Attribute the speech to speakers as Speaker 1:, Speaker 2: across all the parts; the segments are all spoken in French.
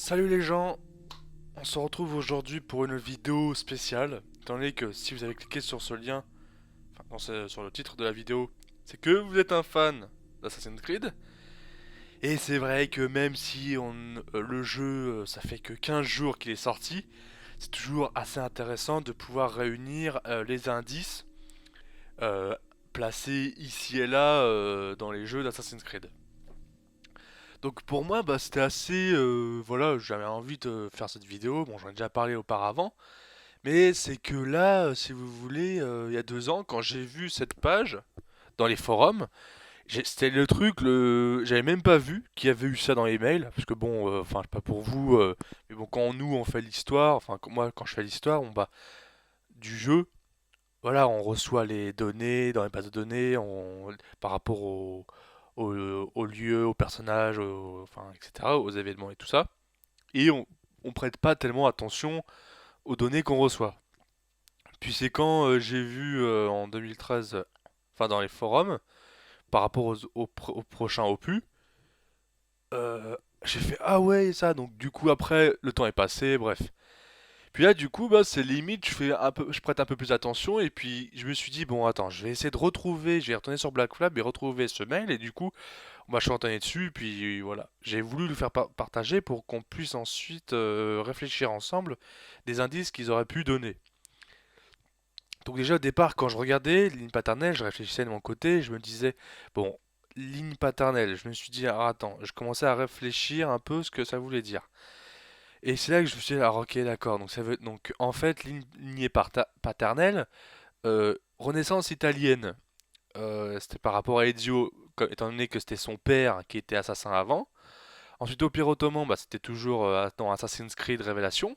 Speaker 1: Salut les gens, on se retrouve aujourd'hui pour une vidéo spéciale, étant donné que si vous avez cliqué sur ce lien, enfin non, sur le titre de la vidéo, c'est que vous êtes un fan d'Assassin's Creed. Et c'est vrai que même si le jeu, ça fait que 15 jours qu'il est sorti, c'est toujours assez intéressant de pouvoir réunir les indices euh, placés ici et là dans les jeux d'Assassin's Creed. Donc pour moi, bah, c'était assez... voilà, j'avais envie de faire cette vidéo, bon j'en ai déjà parlé auparavant, mais c'est que là, si vous voulez, il y a 2 ans, quand j'ai vu cette page dans les forums, c'était le truc, j'avais même pas vu qu'il y avait eu ça dans les mails, parce que bon, enfin, c'est pas pour vous, mais bon, quand nous on fait l'histoire, enfin, moi quand je fais l'histoire, du jeu, voilà, on reçoit les données dans les bases de données, par rapport au lieu, aux personnages, enfin, etc., aux événements et tout ça, et on prête pas tellement attention aux données qu'on reçoit. Puis c'est quand j'ai vu en 2013, enfin dans les forums, par rapport au prochain opus, j'ai fait ah ouais ça, donc du coup après le temps est passé, bref. Puis là du coup bah c'est limite, je prête un peu plus attention et puis je me suis dit bon attends, je vais essayer de retrouver, je vais retourner sur Black Flag et retrouver ce mail et du coup on va je suis retourné dessus puis voilà, j'ai voulu le faire partager pour qu'on puisse ensuite réfléchir ensemble des indices qu'ils auraient pu donner. Donc déjà au départ, quand je regardais ligne paternelle, je réfléchissais de mon côté, je me disais, bon, ligne paternelle, je me suis dit, ah, attends, je commençais à réfléchir un peu ce que ça voulait dire. Et c'est là que je me suis dit, ah ok, d'accord, donc ça veut, donc en fait, lignée paternelle, Renaissance italienne, c'était par rapport à Ezio, étant donné que c'était son père qui était assassin avant. Ensuite, Empire ottoman, bah, c'était toujours dans Assassin's Creed Révélation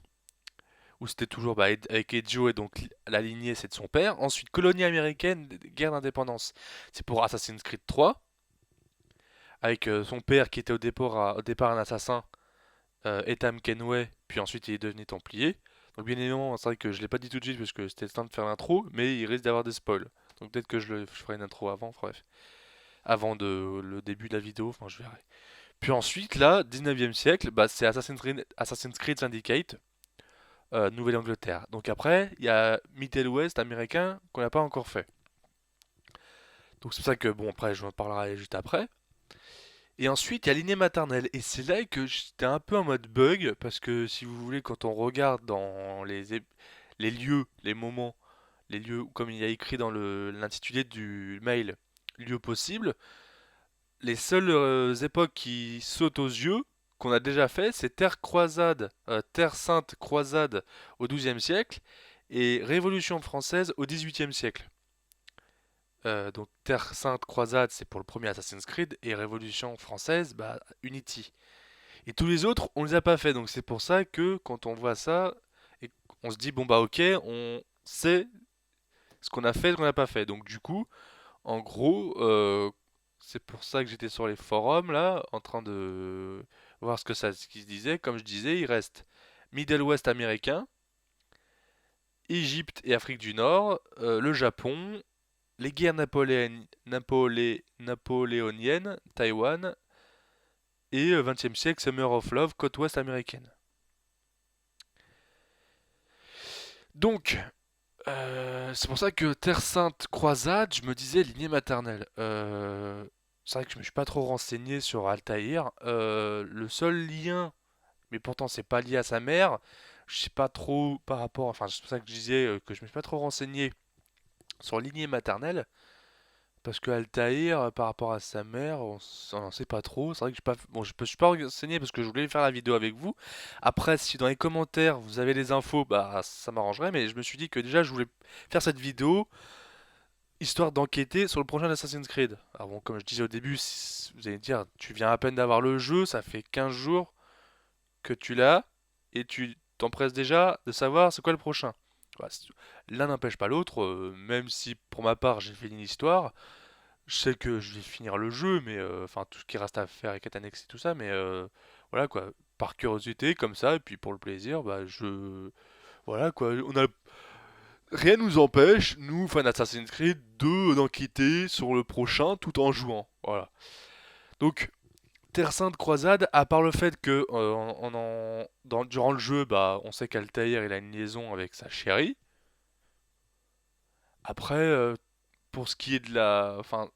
Speaker 1: où c'était toujours bah, avec Ezio et donc la lignée c'est de son père. Ensuite, colonie américaine, guerre d'indépendance, c'est pour Assassin's Creed 3, avec son père qui était au départ un assassin, Ethan Kenway, puis ensuite il est devenu templier. Donc bien évidemment, c'est vrai que je l'ai pas dit tout de suite parce que c'était le temps de faire l'intro, mais il risque d'avoir des spoils. Donc peut-être que je ferai une intro avant, bref. Avant le début de la vidéo, enfin je verrai. Puis ensuite, là, 19e siècle, bah, c'est Assassin's Creed Syndicate, Nouvelle-Angleterre. Donc après, il y a Middle West américain qu'on n'a pas encore fait. Donc c'est pour ça que, bon, après, je en parlerai juste après. Et ensuite, il y a l'inné maternelle. Et c'est là que j'étais un peu en mode bug, parce que si vous voulez, quand on regarde dans les lieux, les moments, les lieux, comme il y a écrit dans l'intitulé du mail, lieux possibles, les seules époques qui sautent aux yeux, qu'on a déjà fait, c'est Terre Sainte croisade au XIIe siècle et Révolution française au XVIIIe siècle. Donc Terre Sainte croisade, c'est pour le premier Assassin's Creed et Révolution française, bah Unity. Et tous les autres, on les a pas fait, donc c'est pour ça que quand on voit ça, et on se dit bon bah ok, on sait ce qu'on a fait, ce qu'on n'a pas fait. Donc du coup, en gros, c'est pour ça que j'étais sur les forums là, en train de voir ce qui se disait. Comme je disais, il reste Middle West américain, Égypte et Afrique du Nord, le Japon, les guerres napoléoniennes, Taïwan, et 20e siècle, Summer of Love, côte ouest américaine. Donc, c'est pour ça que Terre Sainte Croisade, je me disais lignée maternelle. C'est vrai que je me suis pas trop renseigné sur Altaïr. Le seul lien, mais pourtant c'est pas lié à sa mère, je sais pas trop par rapport. Enfin, c'est pour ça que je disais que je me suis pas trop renseigné sur lignée maternelle. Parce que Altaïr, par rapport à sa mère, on n'en sait pas trop. C'est vrai que bon, je me suis pas renseigné parce que je voulais faire la vidéo avec vous. Après, si dans les commentaires vous avez les infos, bah ça m'arrangerait. Mais je me suis dit que déjà je voulais faire cette vidéo histoire d'enquêter sur le prochain Assassin's Creed. Alors bon, comme je disais au début, vous allez me dire, tu viens à peine d'avoir le jeu, ça fait 15 jours que tu l'as et tu t'empresses déjà de savoir c'est quoi le prochain. Voilà, l'un n'empêche pas l'autre, même si pour ma part j'ai fini l'histoire. Je sais que je vais finir le jeu, mais enfin tout ce qui reste à faire avec quête annexe et tout ça, mais voilà quoi, par curiosité comme ça, et puis pour le plaisir, bah voilà quoi, rien nous empêche, nous fans d'Assassin's Creed, d'enquêter sur le prochain tout en jouant, voilà. Donc Terre Sainte Croisade, à part le fait que durant le jeu, bah, on sait qu'Altaïr il a une liaison avec sa chérie. Après, pour ce qui est enfin,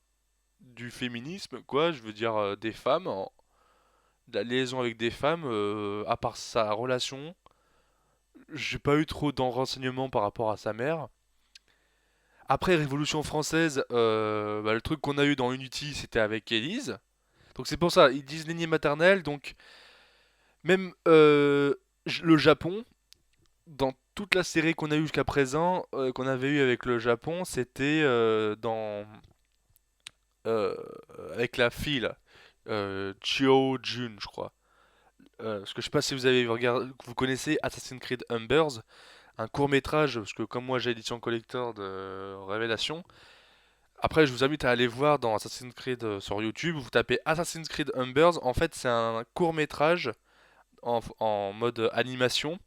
Speaker 1: du féminisme, quoi, je veux dire des femmes, de la liaison avec des femmes, à part sa relation, j'ai pas eu trop de renseignements par rapport à sa mère. Après Révolution française, bah, le truc qu'on a eu dans Unity, c'était avec Élise. Donc c'est pour ça, ils disent lignée maternelle, donc même le Japon, dans toute la série qu'on a eue jusqu'à présent, qu'on avait eu avec le Japon, c'était euh, avec la fille là, Chio Jun, je crois. Parce que je sais pas si vous avez regardé, vous connaissez Assassin's Creed Embers, un court métrage, parce que comme moi j'ai édition collector de Révélation. Après, je vous invite à aller voir dans Assassin's Creed sur YouTube. Vous tapez Assassin's Creed Embers. En fait, c'est un court métrage en mode animation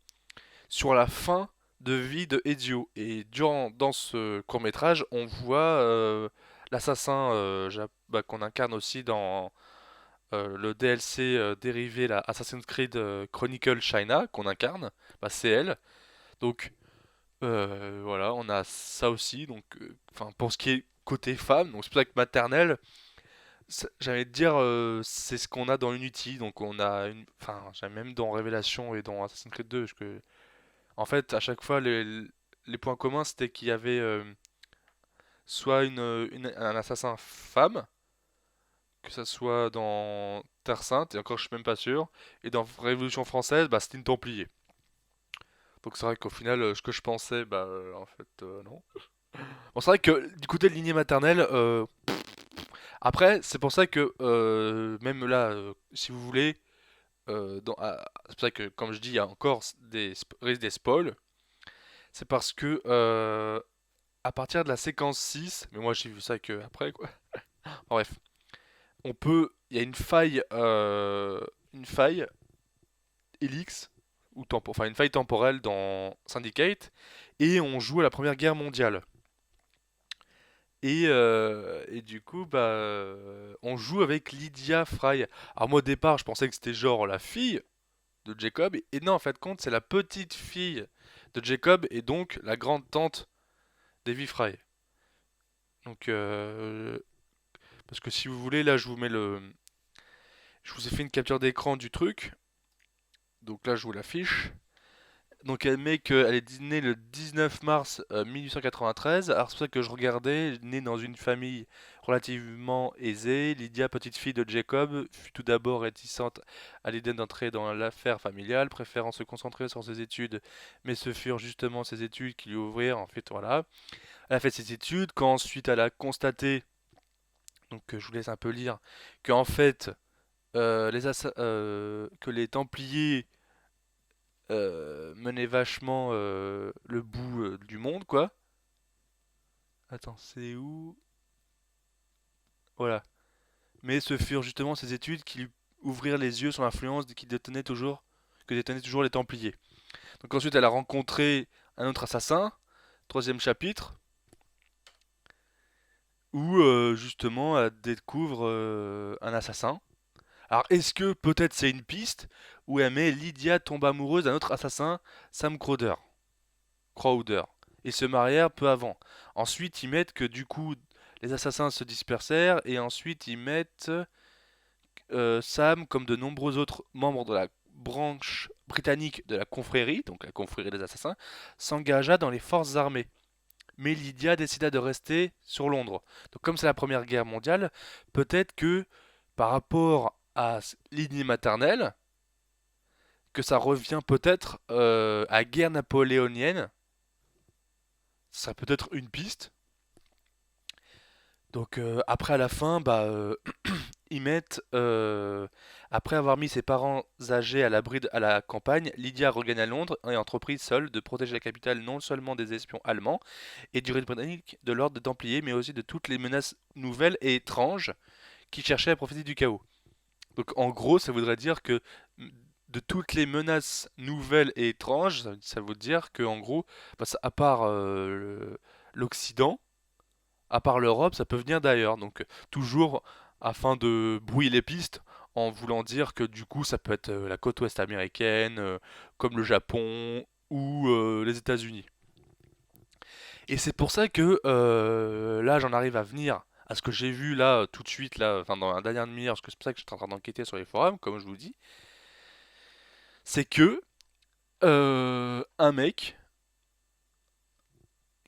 Speaker 1: sur la fin de vie de Ezio. Et dans ce court-métrage, on voit l'assassin bah, qu'on incarne aussi dans le DLC dérivé, la Assassin's Creed Chronicle China, qu'on incarne. Bah, c'est elle. Donc voilà, on a ça aussi. Donc, enfin, pour ce qui est côté femme, donc c'est pour ça que maternelle, j'allais te dire, c'est ce qu'on a dans Unity. Donc on a enfin, même dans Révélation et dans Assassin's Creed 2, parce que en fait, à chaque fois, les points communs, c'était qu'il y avait soit un assassin femme, que ça soit dans Terre Sainte, et encore je suis même pas sûr, et dans Révolution française, bah, c'était une Templier. Donc c'est vrai qu'au final, ce que je pensais, bah en fait, non. Bon, c'est vrai que du côté de lignée maternelle, après, c'est pour ça que même là, si vous voulez, c'est pour ça que, comme je dis, il y a encore risque des spoils. C'est parce que à partir de la séquence 6, mais moi j'ai vu ça que après quoi. Bref, il y a une faille Helix enfin une faille temporelle dans Syndicate, et on joue à la Première Guerre mondiale. Et du coup, bah, on joue avec Lydia Fry. Alors moi au départ, je pensais que c'était genre la fille de Jacob, et non, en fait, compte, c'est la petite fille de Jacob et donc la grande tante d'Evie Fry. Donc, parce que si vous voulez, là, je vous ai fait une capture d'écran du truc. Donc là, je vous l'affiche. Donc elle met qu'elle est née le 19 mars 1893. Alors c'est pour ça que je regardais, née dans une famille relativement aisée. Lydia, petite fille de Jacob, fut tout d'abord réticente à l'idée d'entrer dans l'affaire familiale, préférant se concentrer sur ses études. Mais ce furent justement ses études qui lui ouvrirent, en fait, voilà. Elle a fait ses études, quand ensuite elle a constaté, donc je vous laisse un peu lire, qu'en fait que les Templiers menaient vachement le bout du monde, quoi. Attends, c'est où? Voilà. Mais ce furent justement ces études qui lui ouvrirent les yeux sur l'influence que détenaient toujours les Templiers. Donc ensuite, elle a rencontré un autre assassin, troisième chapitre, où justement elle découvre un assassin. Alors est-ce que peut-être c'est une piste où elle met Lydia tombe amoureuse d'un autre assassin, Sam Crowder, et se marièrent peu avant. Ensuite, ils mettent que du coup, les assassins se dispersèrent, et ensuite ils mettent Sam, comme de nombreux autres membres de la branche britannique de la confrérie, donc la confrérie des assassins, s'engagea dans les forces armées. Mais Lydia décida de rester sur Londres. Donc comme c'est la Première Guerre mondiale, peut-être que par rapport à l'idée maternelle, que ça revient peut-être à guerre napoléonienne, ce serait peut-être une piste. Donc après à la fin, bah, ils mettent, après avoir mis ses parents âgés à l'abri à la campagne, Lydia regagne à Londres et entreprit seule de protéger la capitale non seulement des espions allemands et du règne britannique de l'ordre des Templiers, mais aussi de toutes les menaces nouvelles et étranges qui cherchaient à profiter du chaos. Donc en gros, ça voudrait dire que de toutes les menaces nouvelles et étranges, ça veut dire que en gros, bah, à part l'Occident, à part l'Europe, ça peut venir d'ailleurs. Donc toujours afin de brouiller les pistes, en voulant dire que du coup ça peut être la côte ouest américaine, comme le Japon ou les États-Unis. Et c'est pour ça que là j'en arrive à venir à ce que j'ai vu là tout de suite, là, enfin dans la dernière demi-heure, parce que c'est pour ça que je suis en train d'enquêter sur les forums, comme je vous dis, c'est que un mec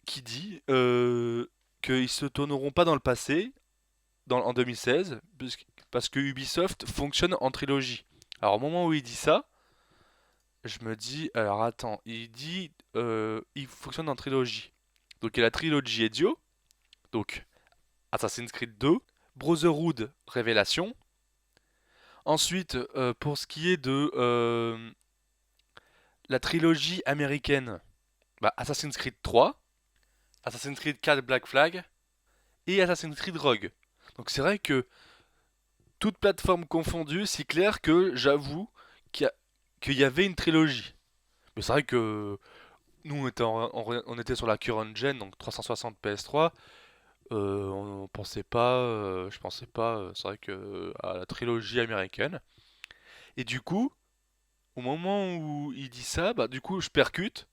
Speaker 1: qui dit qu'ils se tourneront pas dans le passé en 2016 parce que Ubisoft fonctionne en trilogie. Alors au moment où il dit ça, je me dis, alors attends, il dit il fonctionne en trilogie. Donc il y a la trilogie Ezio, donc Assassin's Creed 2, Brotherhood Révélation. Ensuite, pour ce qui est de la trilogie américaine, bah, Assassin's Creed 3, Assassin's Creed 4 Black Flag et Assassin's Creed Rogue. Donc c'est vrai que toute plateforme confondue, c'est clair que j'avoue qu'il y, qu'il y avait une trilogie. Mais c'est vrai que nous on était sur la current gen, donc 360 PS3. On pensait pas, je pensais pas, c'est vrai que à la trilogie américaine. Et du coup, au moment où il dit ça, bah du coup je percute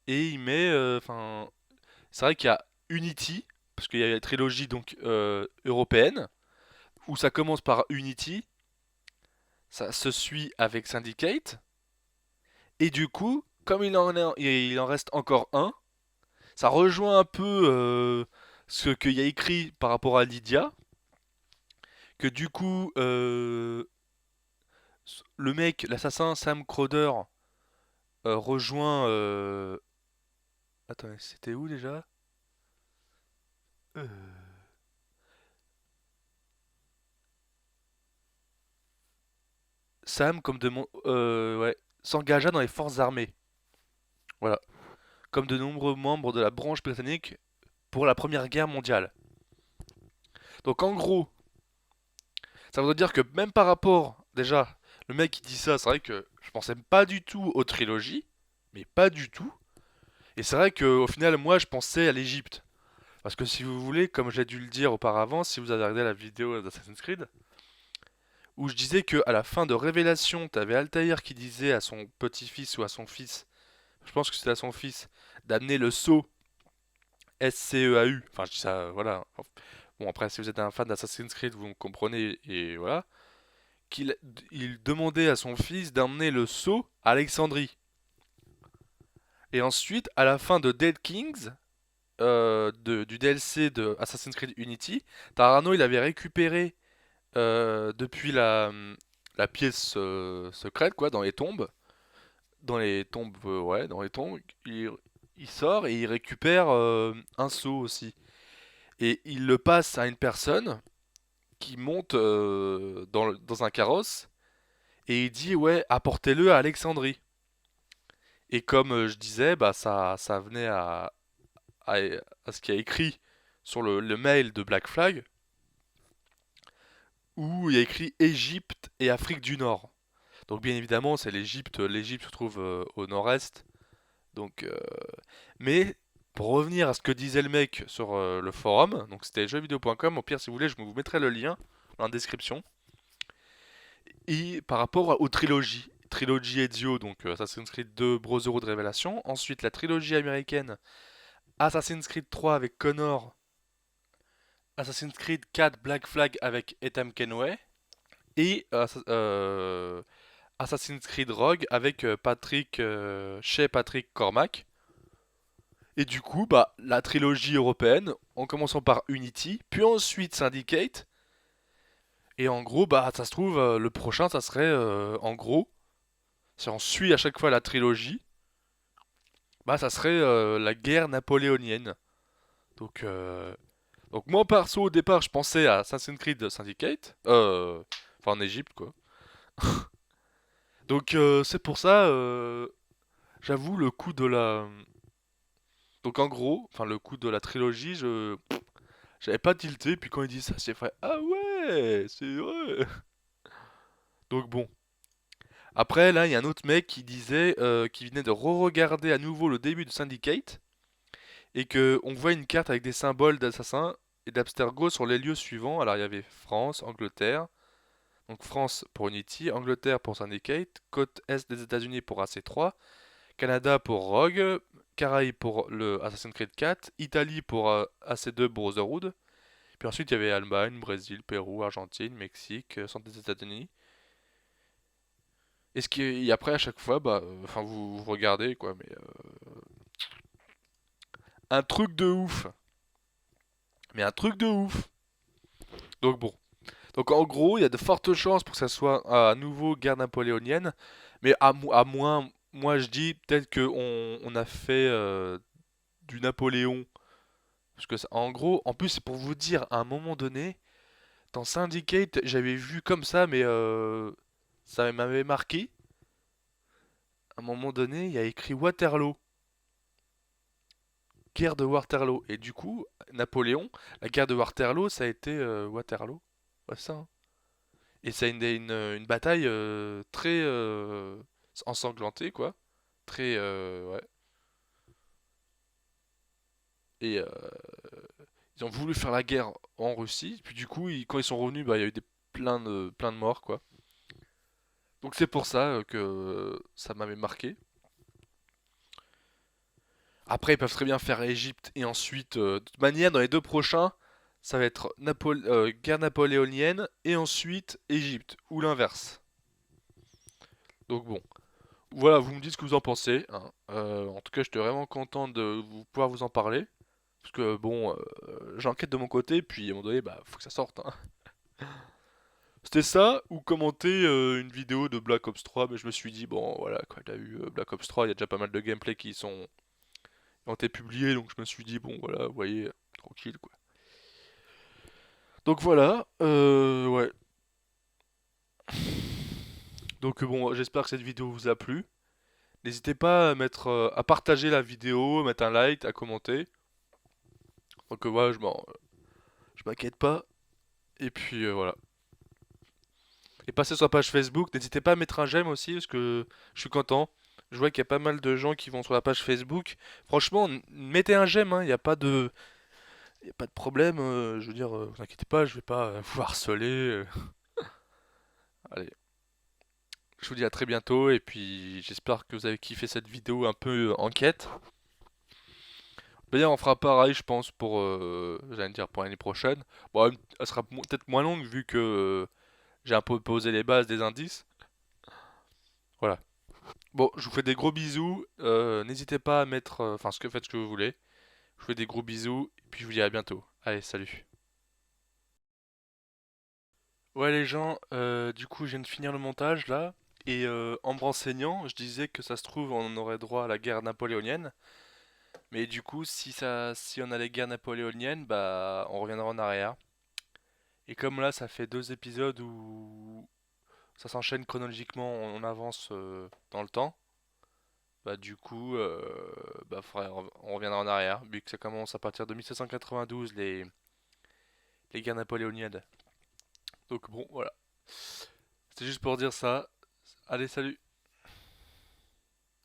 Speaker 1: et il met, enfin, c'est vrai qu'il y a Unity parce qu'il y a la trilogie donc européenne où ça commence par Unity, ça se suit avec Syndicate et du coup, comme il en reste encore un, ça rejoint un peu ce qu'il y a écrit par rapport à Lydia, que du coup le mec, l'assassin Sam Crowder rejoint. Attends, c'était où déjà? Euh, Sam, ouais, s'engagea dans les forces armées. Voilà. Comme de nombreux membres de la branche britannique pour la Première Guerre mondiale. Donc en gros, ça veut dire que même par rapport, déjà, le mec qui dit ça, c'est vrai que je pensais pas du tout aux trilogies, mais pas du tout. Et c'est vrai qu'au final, moi, je pensais à l'Égypte. Parce que si vous voulez, comme j'ai dû le dire auparavant, si vous avez regardé la vidéo d'Assassin's Creed, où je disais que à la fin de Révélation, t'avais Altaïr qui disait à son petit-fils ou à son fils, je pense que c'était à son fils, d'amener le sceau SCEAU. Enfin, je dis ça, voilà. Bon, après, si vous êtes un fan d'Assassin's Creed, vous me comprenez, et voilà. Il demandait à son fils d'emmener le sceau à Alexandrie. Et ensuite, à la fin de Dead Kings, du DLC de Assassin's Creed Unity, Tarano il avait récupéré depuis la pièce secrète quoi, dans les tombes, il sort et il récupère un seau aussi. Et il le passe à une personne qui monte dans un carrosse et il dit ouais apportez-le à Alexandrie. Et comme je disais, bah ça venait à, à ce qui a écrit sur le mail de Black Flag, où il y a écrit Égypte et Afrique du Nord. Donc bien évidemment, c'est l'Égypte. L'Égypte se trouve au nord-est. Donc, mais pour revenir à ce que disait le mec sur le forum, donc c'était jeuxvideo.com. Au pire, si vous voulez, je vous mettrai le lien dans la description. Et par rapport aux trilogies, trilogie Ezio, donc Assassin's Creed 2, Brotherhood Révélation. Ensuite, la trilogie américaine, Assassin's Creed 3 avec Connor, Assassin's Creed 4 Black Flag avec Ethan Kenway et Assassin's Creed Rogue avec chez Patrick Cormac. Et du coup, bah, la trilogie européenne, en commençant par Unity, puis ensuite Syndicate. Et en gros, bah, ça se trouve, le prochain, ça serait, en gros, si on suit à chaque fois la trilogie, bah, ça serait la guerre napoléonienne. Donc, donc moi, perso, au départ, je pensais à Assassin's Creed Syndicate. Enfin, en Égypte, quoi. Donc, c'est pour ça, j'avoue, le coup de la... Donc, en gros, enfin, le coup de la trilogie, j'avais pas tilté, puis quand il dit ça, j'ai fait ah ouais, c'est vrai. Donc bon. Après, là, il y a un autre mec qui disait qu'il venait de re-regarder à nouveau le début de Syndicate et que on voit une carte avec des symboles d'assassins et d'abstergo sur les lieux suivants. Alors, il y avait France, Angleterre, Donc France pour Unity, Angleterre pour Syndicate, côte Est des États-Unis pour AC3, Canada pour Rogue, Caraïbes pour le Assassin's Creed 4, Italie pour AC2 Brotherhood. Puis ensuite il y avait Allemagne, Brésil, Pérou, Argentine, Mexique, centre des États-Unis. Et après à chaque fois, enfin vous regardez quoi, mais un truc de ouf, mais un truc de ouf. Donc bon, donc en gros il y a de fortes chances pour que ça soit à nouveau guerre napoléonienne, mais à moins, moi je dis peut-être que on a fait du Napoléon, parce que en gros, en plus c'est pour vous dire, à un moment donné, dans Syndicate j'avais vu comme ça, mais ça m'avait marqué. À un moment donné, il y a écrit Waterloo, guerre de Waterloo. Et du coup, Napoléon, la guerre de Waterloo, ça a été Waterloo. Ouais, ça, hein. Et c'est une bataille très ensanglantée, quoi. Très, ouais. Et ils ont voulu faire la guerre en Russie. Puis du coup, quand ils sont revenus, bah, il y a eu plein de morts, quoi. Donc c'est pour ça que ça m'avait marqué. Après, ils peuvent très bien faire Égypte et ensuite, de toute manière, dans les deux prochains, ça va être guerre napoléonienne et ensuite Égypte, ou l'inverse. Donc bon, voilà, vous me dites ce que vous en pensez, hein. En tout cas, j'étais vraiment content de pouvoir vous en parler. Parce que bon, j'enquête de mon côté, puis à un moment donné, bah, faut que ça sorte, hein. C'était ça, ou commenter une vidéo de Black Ops 3, mais je me suis dit, bon, voilà, quoi, il y a eu Black Ops 3, il y a déjà pas mal de gameplay qui ont été publiés, donc je me suis dit, bon, voilà, vous voyez, tranquille, quoi. Donc voilà, ouais. Donc bon, j'espère que cette vidéo vous a plu. N'hésitez pas à à partager la vidéo, mettre un like, à commenter. Donc voilà, je m'inquiète pas. Et puis voilà. Et passez sur la page Facebook. N'hésitez pas à mettre un j'aime aussi, parce que je suis content. Je vois qu'il y a pas mal de gens qui vont sur la page Facebook. Franchement, mettez un j'aime, hein. Il y a pas de problème. Je veux dire, vous inquiétez pas, je vais pas vous harceler. Allez, je vous dis à très bientôt. Et puis j'espère que vous avez kiffé cette vidéo un peu enquête. D'ailleurs, on fera pareil, je pense, j'allais dire pour l'année prochaine. Bon, elle sera peut-être moins longue vu que j'ai un peu posé les bases des indices. Voilà. Bon, je vous fais des gros bisous. N'hésitez pas à mettre, enfin, faites ce que vous voulez. Je vous fais des gros bisous et puis je vous dis à bientôt. Allez, salut. Ouais, les gens, du coup, je viens de finir le montage là. Et en me renseignant, je disais que ça se trouve, on aurait droit à la guerre napoléonienne. Mais du coup, si on a les guerres napoléoniennes, bah, on reviendra en arrière. Et comme là, ça fait deux épisodes où ça s'enchaîne chronologiquement, on avance dans le temps, bah du coup, on reviendra en arrière, vu que ça commence à partir de 1792, les guerres napoléoniennes. Donc bon, voilà. C'était juste pour dire ça. Allez, salut!